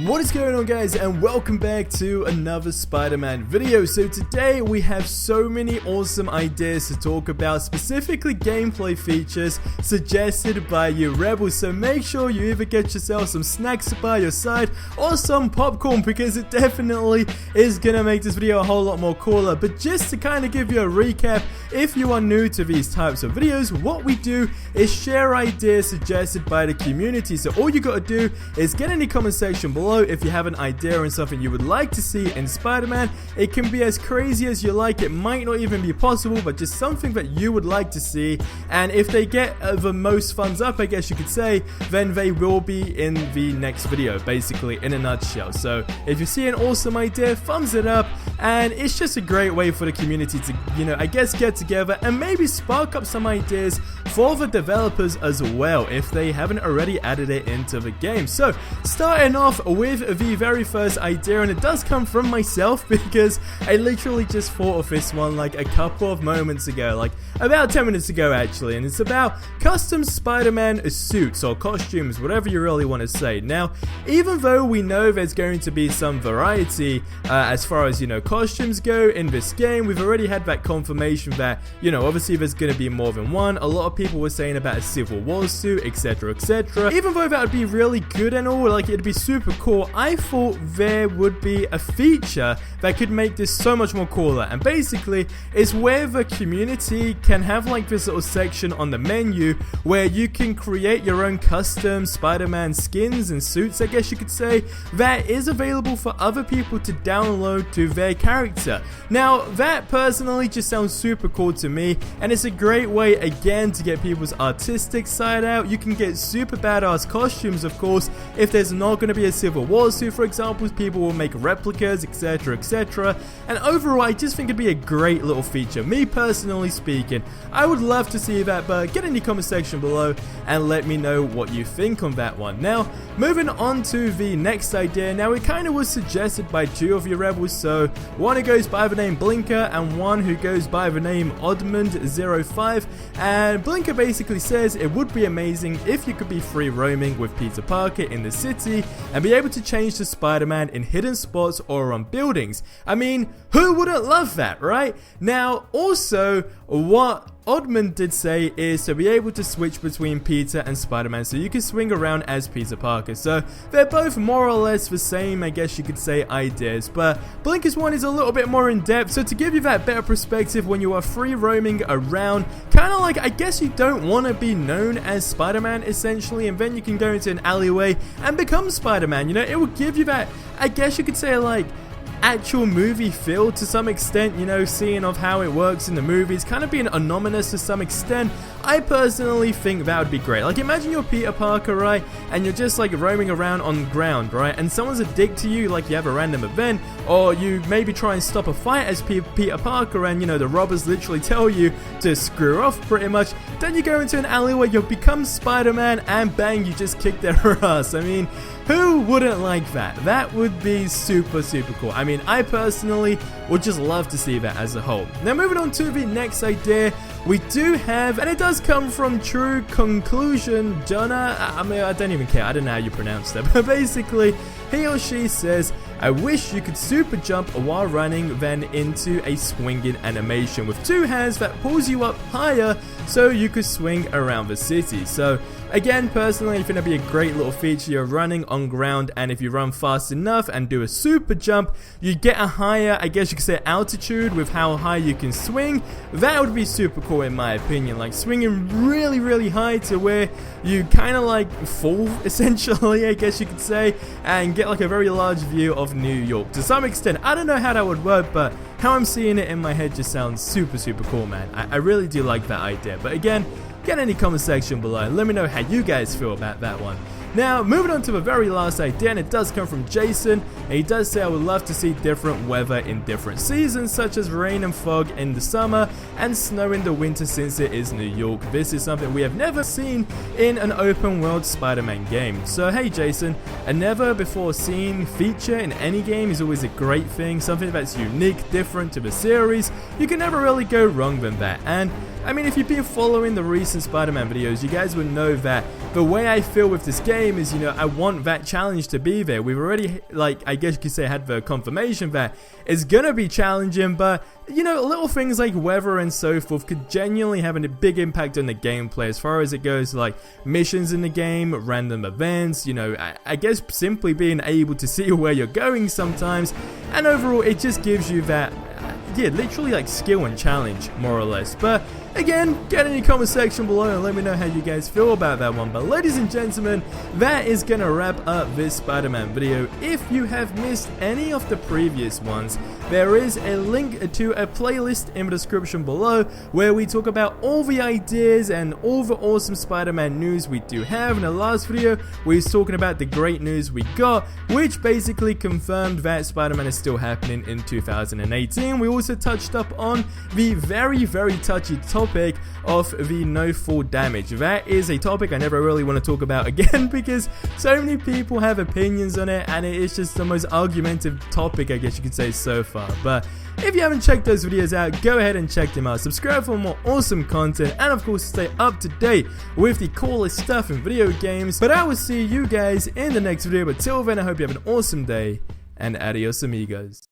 What is going on, guys, and welcome back to another Spider-Man video. So today we have so many awesome ideas to talk about, specifically gameplay features suggested by you rebels. So make sure you either get yourself some snacks by your side or some popcorn, because it definitely is gonna make this video a whole lot more cooler. But just to kind of give you a recap, if you are new to these types of videos, what we do is share ideas suggested by the community. So all you gotta do is get in the comment section below if you have an idea and something you would like to see in Spider-Man. It can be as crazy as you like, it might not even be possible, but just something that you would like to see. And if they get the most thumbs up, I guess you could say, then they will be in the next video, basically, in a nutshell. So if you see an awesome idea, thumbs it up, and it's just a great way for the community to, I guess, get together and maybe spark up some ideas for the developers as well, if they haven't already added it into the game. So starting off with the very first idea, and it does come from myself because I literally just thought of this one like a couple of moments ago, like about 10 minutes ago actually, and it's about custom Spider-Man suits or costumes, whatever you really want to say. Now, even though we know there's going to be some variety as far as, costumes go in this game, we've already had that confirmation that, obviously there's going to be more than one. A lot of people were saying about a Civil War suit, etc, etc. Even though that would be really good and all, like it'd be super cool, I thought there would be a feature that could make this so much more cooler, and basically is where the community can have like this little section on the menu where you can create your own custom Spider-Man skins and suits, I guess you could say, that is available for other people to download to their character. Now that personally just sounds super cool to me, and it's a great way again to get people's artistic side out. You can get super badass costumes, of course. If there's not going to be a Civil War suit, for example, people will make replicas, etc, etc. And overall, I just think it'd be a great little feature. Me personally speaking, I would love to see that, but get in the comment section below and let me know what you think on that one. Now, moving on to the next idea. Now, it kind of was suggested by two of you rebels, so one who goes by the name Blinker and one who goes by the name Oddmond05. And Blinker basically says it would be amazing if you could be free roaming with Peter Parker in the city and be able to change to Spider-Man in hidden spots or on buildings. I mean, who wouldn't love that, right? Now, also, what Oddman did say is to be able to switch between Peter and Spider-Man, so you can swing around as Peter Parker. So they're both more or less the same, I guess you could say, ideas, but Blinker's one is a little bit more in depth. So to give you that better perspective when you are free roaming around, kind of like, I guess you don't want to be known as Spider-Man essentially, and then you can go into an alleyway and become Spider-Man. It will give you that, I guess you could say, like, actual movie feel to some extent, seeing of how it works in the movies, kind of being anonymous to some extent. I personally think that would be great. Like, imagine you're Peter Parker, right, and you're just like roaming around on the ground, right, and someone's a dick to you, like you have a random event, or you maybe try and stop a fight as Peter Parker, and the robbers literally tell you to screw off pretty much. Then you go into an alleyway, you become Spider-Man, and bang, you just kick their ass. I mean, who wouldn't like that? That would be super, super cool. I mean, I personally would just love to see that as a whole. Now, moving on to the next idea, we do have, and it does come from True Conclusion Jonah. I mean, I don't even care. I don't know how you pronounce that. But basically, he or she says, I wish you could super jump while running, then into a swinging animation with two hands that pulls you up higher so you could swing around the city. So again, personally, I think that'd be a great little feature. You're running on ground, and if you run fast enough and do a super jump, you get a higher, I guess you could say, altitude with how high you can swing. That would be super cool in my opinion, like swinging really, really high to where you kind of like fall, essentially, I guess you could say, and get like a very large view of New York to some extent. I don't know how that would work, but how I'm seeing it in my head just sounds super, super cool, man. I really do like that idea. But again, get in the comment section below and let me know how you guys feel about that one. Now, moving on to the very last idea, and it does come from Jason, and he does say, I would love to see different weather in different seasons, such as rain and fog in the summer and snow in the winter, since it is New York. This is something we have never seen in an open world Spider-Man game. So hey Jason, a never before seen feature in any game is always a great thing, something that's unique, different to the series. You can never really go wrong with that. And I mean, if you've been following the recent Spider-Man videos, you guys would know that the way I feel with this game is, you know, I want that challenge to be there. We've already, like, I guess you could say, had the confirmation that it's gonna be challenging, but, you know, little things like weather and so forth could genuinely have a big impact on the gameplay as far as it goes, like missions in the game, random events, you know, I guess simply being able to see where you're going sometimes, and overall it just gives you that, yeah, literally like skill and challenge, more or less. But again, get in the comment section below and let me know how you guys feel about that one. But ladies and gentlemen, that is gonna wrap up this Spider-Man video. If you have missed any of the previous ones, there is a link to a playlist in the description below where we talk about all the ideas and all the awesome Spider-Man news we do have. In the last video, we was talking about the great news we got, which basically confirmed that Spider-Man is still happening in 2018. We also touched up on the very touchy topic of the no fall damage. That is a topic I never really want to talk about again because so many people have opinions on it and it is just the most argumentative topic, I guess you could say, so far. But if you haven't checked those videos out, go ahead and check them out. Subscribe for more awesome content and of course stay up to date with the coolest stuff in video games. But I will see you guys in the next video, but till then I hope you have an awesome day and adios amigos.